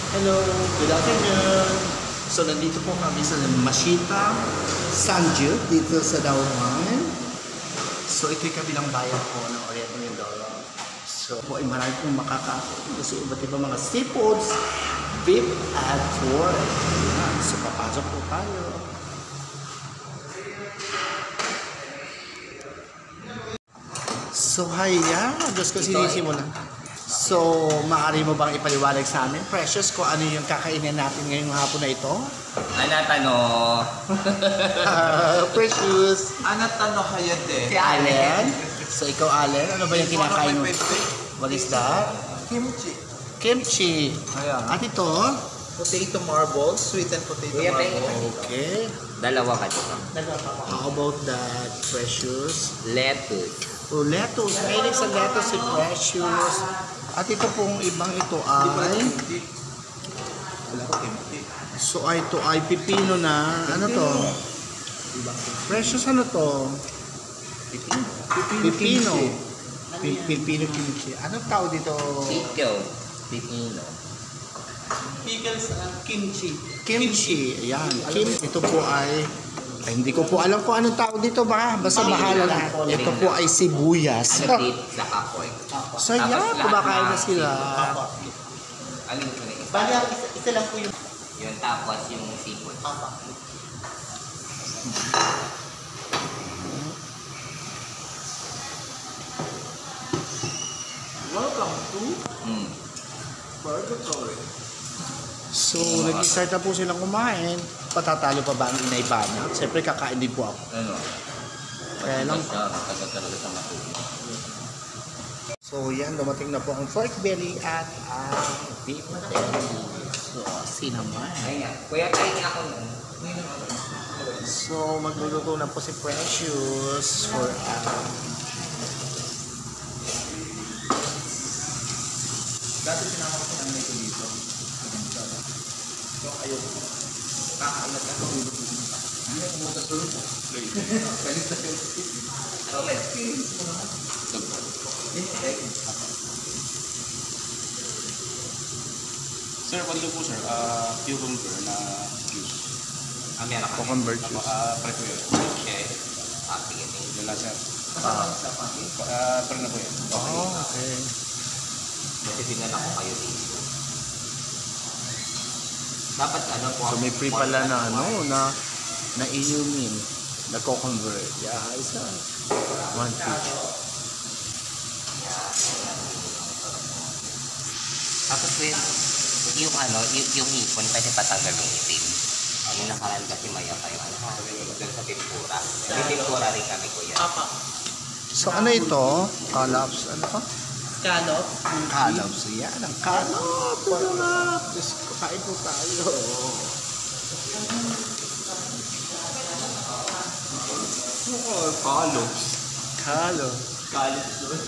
Hello, good afternoon. So, nandito po kami sa Mashita, Sanju, dito sa Dawan. So, ito'y kabilang bayan po ng Oriental Mindoro. So, po ay marami pong makakain. Kasi iba't ibang mga seafoods, beef at pork. So, papasok po tayo. So, hiya. Diyos ko, sinisimula. So, maaari mo bang ipaliwanag sa amin, Precious, kung ano yung kakainin natin ngayong hapon na ito? Anatano. Precious. Anatano hayate. Si Allen. So, ikaw, Allen, ano ba yung kinakain mo? What is that? Kimchi. Kimchi. Ayan. At ito? Potato marbles, sweetened potato marbles. Okay. Dalawa ka dito. How about that, Precious? Lettuce. Oh, lettuce. Mahilig sa lettuce si Precious. At ito pong ibang ito ay... So, ito ay pipino na... Ano to? Precious, ano to? Pipino. Pipino kimchi. Anong tawag dito? Pickle. Pipino. Pickles kimchi. Kimchi. Ayan. Ito po ay... hindi ko po alam kung anong tawag dito ba. Basta bahala na. Ito po ay sibuyas. Ano dito sa kapoy? So, yan. Kumakain na sila. Ano yung isa? Bali, isa lang po yung... Yun, tapos yung seafood. Welcome to Purgatory. So, nag-start na po silang kumain. Patatalo pa ba ang inay bana? Siyempre, kakain din po ako. Ano? Kaya lang. Tagal talaga sa matulog. So, yan. Dumating na po ang pork belly at ang beef belly. So, sinamay. Ayan. Kuya, tayo niya ako nun. So, magluluto na po si Precious for Dati sinama ko sa nanay ko dito. So, ayoko. Kakaalat ako dito. Hindi ako matutulog. Kalit na kalit. Ano may experience mo naman? Sir, ano po sir? Cucumber na juice. Meron ka. cucumber juice. Prepo yun. Okay. Sige. Yun lang sir. Pero na po yun. Oh, okay. Kasi dinala ko kayo dito. Dapat ano po. So, may free pala na inumin. Nagko-convert. Yeah, isa. One fish. Tapos yung yung ipon, pwede patanggal yung itim. Yung nakaraan kasi maya kayo, doon sa tempura. May tempura rin kami, kuya. So, ano ito? Calops. Ano to? Scallops. Calops. Yan, ang calops. Ano nga? Diyos ko, kain po tayo. Scallops. Calops. Scallops doon.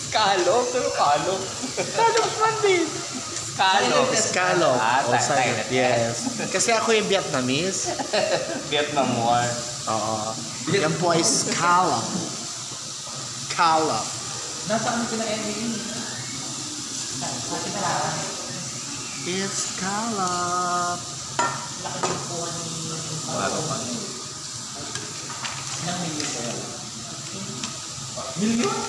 Scallops? Pero scallops? Scallops man din. Scallops. Scallop. Tayo na. Yes. Kasi ako yung Vietnamese. Vietnam War. Oo. Yan po ay scallop. Scallop. Nasaan ko na Emily? It's scallop. Bago pa. Ilang million sa'yo? Million?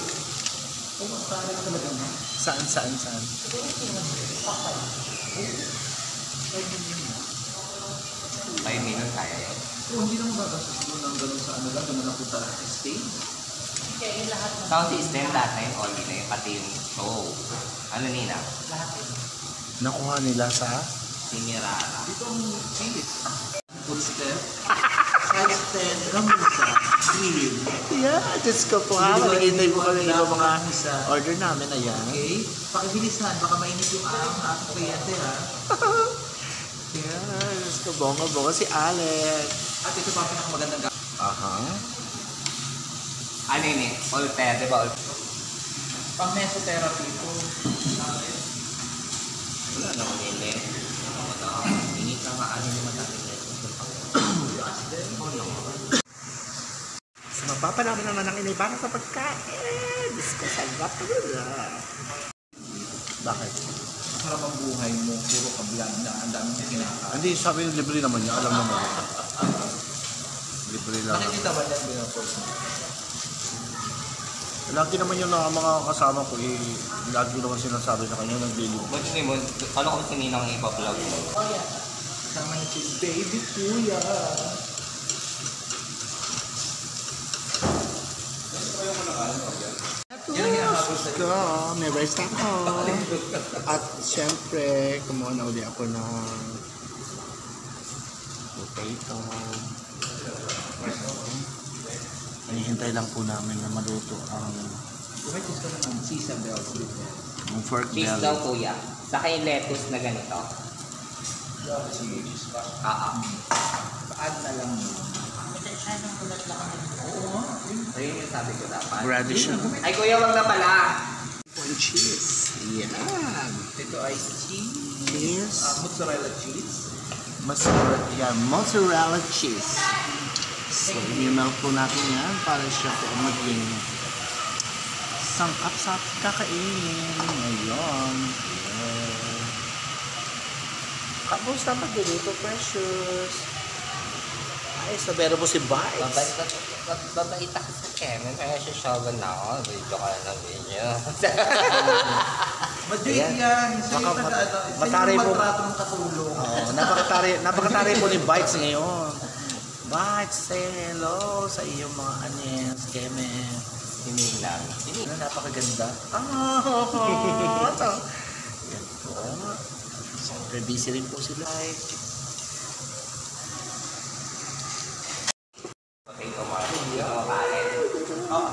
Saan? 5 minutes kaya yun. So, hindi naman gagastos mo ng gano'n sa ano lang, gano'n na punta lahat sa stage. Sound system, lahat na yun, all na yun, pati yung show. Ano nina? Nakuha nila sa... Sinirara. Dito ang Philip. Footstep. Sidestep. Ramusa. Grill. Yeah, Diyos ko po ha. Maghihintay po kami ng mga Ramusa. order namin. Ayan. Okay? Pakibilisan. Baka mainit yung ating kliyente ha. Yeah, Diyos ko. Bonga si Alex. At ito pa ang pinakamagandang gamit. Aha. Ano yun eh? Alter, di ba? Pang mesotherapy ito. Wala na kung hindi. Ingit na nga, ano naman natin ito. So, magpapanaman naman ang inay para sa pagkain. Diyos ko, sarap talaga. Bakit? sarap ang buhay mo, puro ka vlog na, ang dami mo kinakain. Hindi, sabi yung libre naman niya, alam naman. Libre lang. Nakikita ba yan binapost mo? Lagi naman yung mga kasama ko, lagi naman sinasabi sa kanya, naglilibre. Ba't hindi mo, ano kung sininang ipa-vlog mo? Oh yeah. Kasama niya si Baby Kuya. Yan ang hinahabol sa iyo. May rice ako. At syempre, kumuha na uli ako ng potato. Hinihintay lang po namin na maluto ang Bakit gusto mo ng Sisa Bells dito? pork Cheese belly. daw kuya. Saka yung lettuce na ganito. Sige, cheese pa. Add na lang yun. Oo nga. Ayun yung sabi ko dapat. Radish siya. Ay kuya, wag na pala. Corn cheese. Yan. Ito ay cheese. Cheese. Mozzarella cheese. Mozzarella cheese. So, i-melt po natin yan para siya po maging sangkap sa kakainin. Ngayon. Kamusta magluluto, Precious? Ay, sabero po si Bites. Babait ako sa Kevin. Kaya siya shogun na ako. Video ka na ng video. Madrid Ayan. yan. Isa Baka yung taga-ano. Isa matari yung mo. maltrato ng katulong. Oo, napakatari po ni Bites ngayon. Bites, say hello sa iyong mga anyes, Keme. Hinig lang. Ano, napakaganda. Yan po. Siyempre, busy rin po sila. Potato market. Hindi ako makain. Oh.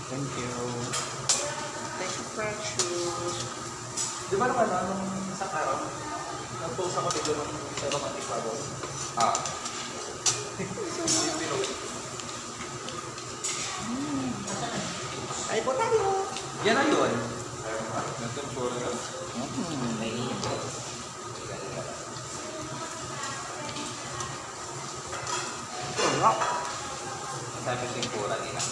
Thank you. Thank you, Precious. Di ba naman, nung isang araw, nag-post ako dito ng sa romantic bubble. Ah. Ay, po tayo. Yan na yun. May ito. Sarap. Sabi ko yung pura nila.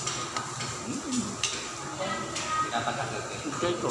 Pinapagkakit ko. Potato.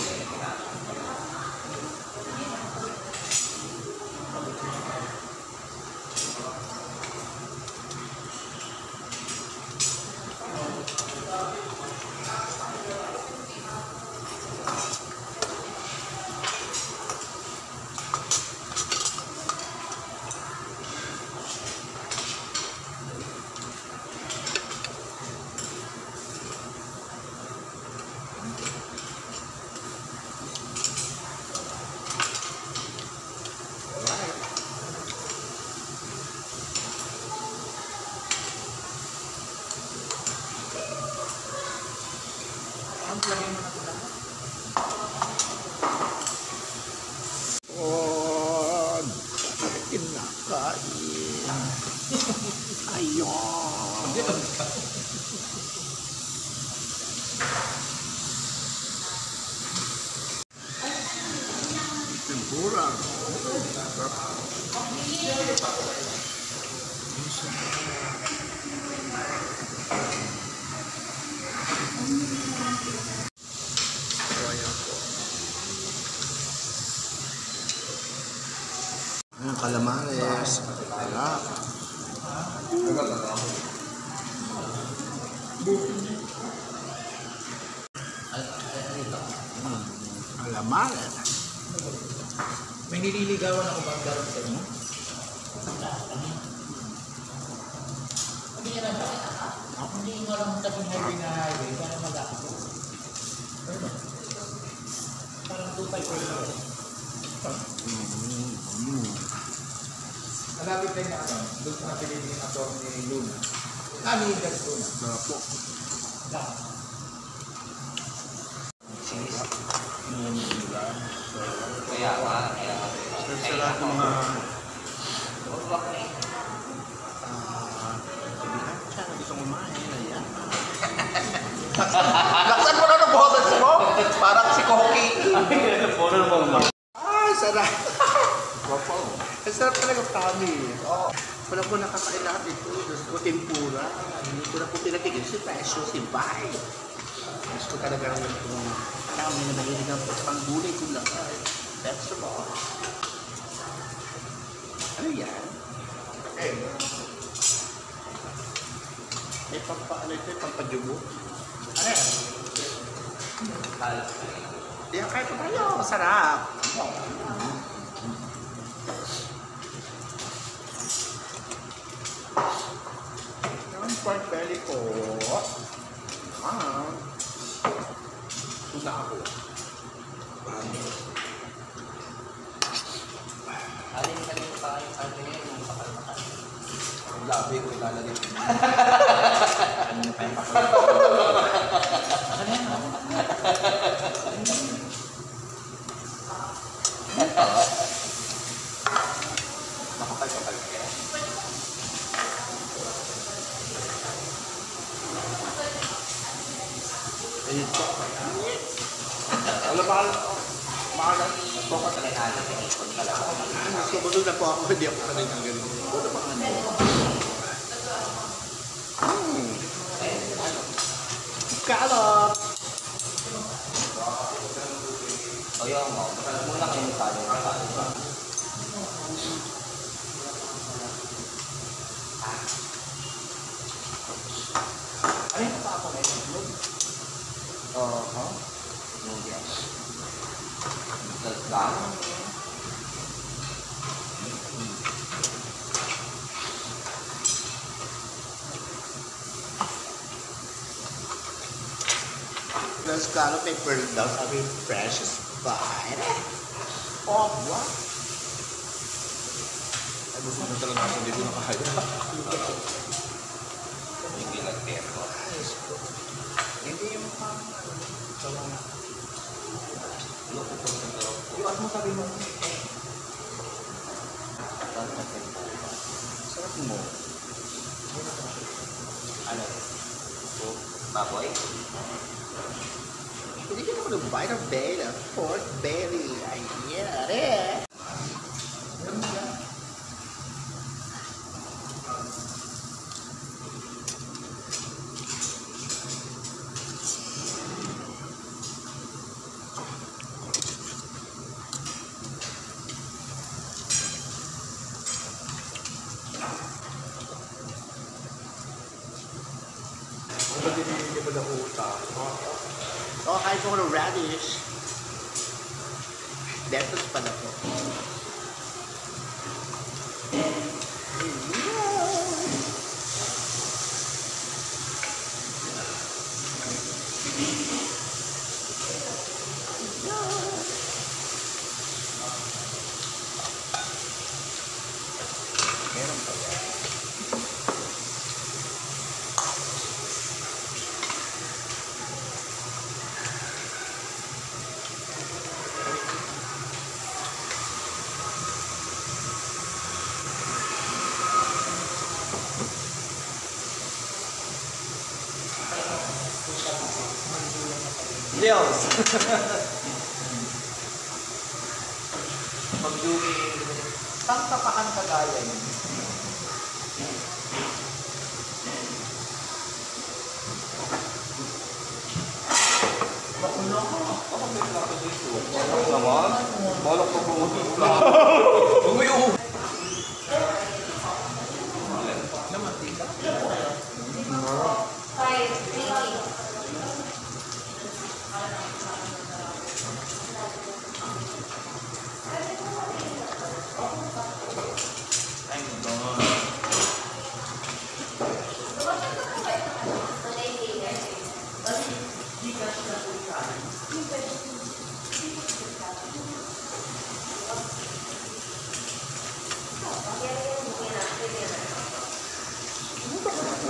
Kinakain. Ayun. Tempura. Ayan, calamares. Sarap. Calamares. May nililigawan ako bang daron sa inyo? Hindi nga lang tabing highway na highway, kaya malaki ko. Parang 2-5 Malapit tayo na ano, doon sa napilili ng ator ni Luna. Ni Gas Luna. Sarap po. Kaya nga. Sa lahat ng mga gusto kumain. Ayan. Laksan mo na ng boses mo! Parang si Koki. Ay, sarap. Ang sarap talaga, promise. Oh. Wala po nakakain lahat ito. Diyos ko, tempura. Hindi ko na po pinatigil si Presyo, si Bay. Gusto talaga rin ito. Alam mo na mahilig ang panggulay ko lang. Vegetable. Ano yan? Eh. May ano ito? Pampadyubo? Ano yan? Yan, kahit pa tayo. Masarap. Yung pork belly ko. Tuna ako. Alin ka rin pa yung sabi niya, yung pakalmatan. Ang labi ko ilalagay. Ano na pa yung Makapal-kapal kaya. Ito. Alam ba? Focus lang natin sa ipon talaga. Sumunod na po ako. Hindi ako sanay ng ganun. Ano ba ano? Kalot! O yun mo, muna kayo sa akin. Ano yung pa ako ngayon? Noodles. Lasgan. Tapos kalo pepper daw, sabi precious fine. Oh, what? Ay, gusto mo talaga natin dito nakahaya. Hindi nag-pero. Hindi yung pang Loko po sa loob. Yung at mo sabi mo, sarap mo. Ano? Baboy? Hindi ka naman bite of belly, pork belly. Ayan, eh. ba't hindi pa na utang? Oh, kahit ko ng radish. Lettuce pala po. Meron pa yan. Diyos! Pag-duwi, saan tapakan kagaya yun? Makulo ko. Ako may plato dito. Balak naman. Balak ko pumunta ko lang. Umuyo! Namatika?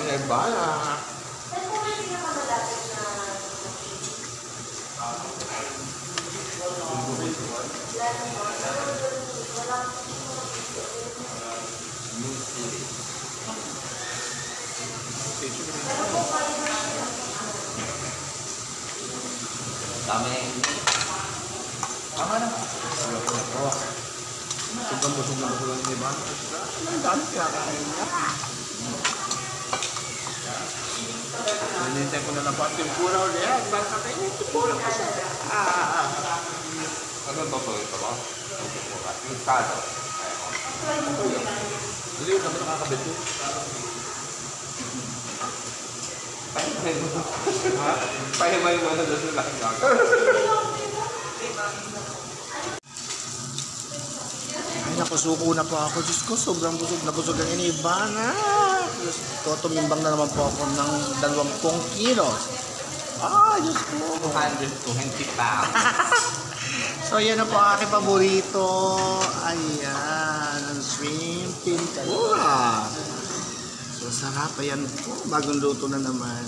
May bala. Dami. Tama na. Sobrang busog na busog ang iba. Ang dami kinakain niya. Hinintay ko na lang po ang tempura ulit. Saan ka kayo yung tempura ko siya? Ano ba ito ba? Yung tado. Hindi yun naman nakakabit yun. Pahimay mo na doon sa laking gago. Ay, nakusuko na po ako. Diyos ko, sobrang busog na busog ang iniba na. Diyos ko, tumimbang na naman po ako ng 20 kilos. Diyos ko. 220 pounds. So, yan na po ang aking paborito. Ayan, ang shrimp tempura. So, sarap. Ayan po, bagong luto na naman.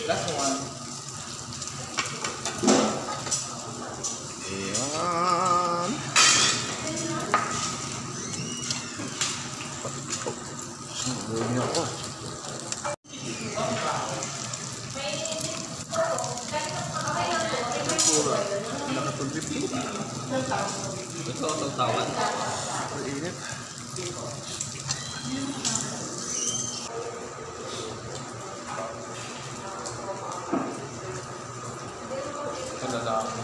Last one. Ayan. Buhay niyo ako. Nakatulipin. Ito ang tawad. Mainit. Kalala ako.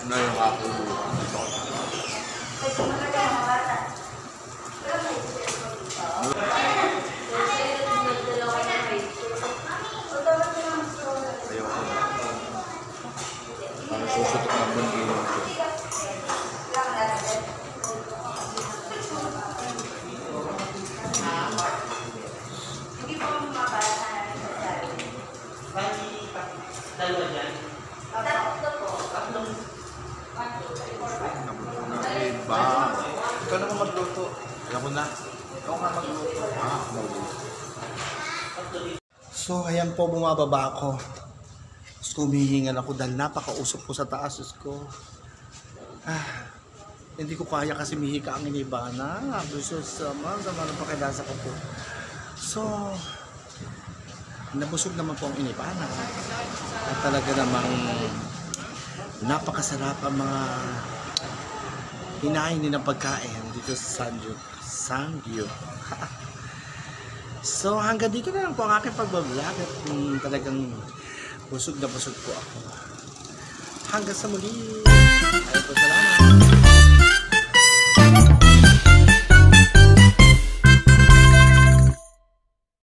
Na yung ako. Ayoko na. Parang susutok na po yung ilong ko. Iba. Ikaw naman magluto. Ayoko na. Ikaw nga magluto. Magluto. So, ayan po, bumababa ako. Tapos humihingal ako dahil napakausok po sa taas. Diyos ko. Hindi ko kaya kasi mihika ang inibana. Bisos sama ng pakilasa ko po. So, nabusog naman po ang inibana. At talaga namang napakasarap ang mga hinahin din ng pagkain dito sa Sanggyeong. So hanggang dito na lang po ang aking pagbablog at talagang busog na busog po ako. Hanggang sa muli. Ay po, salamat.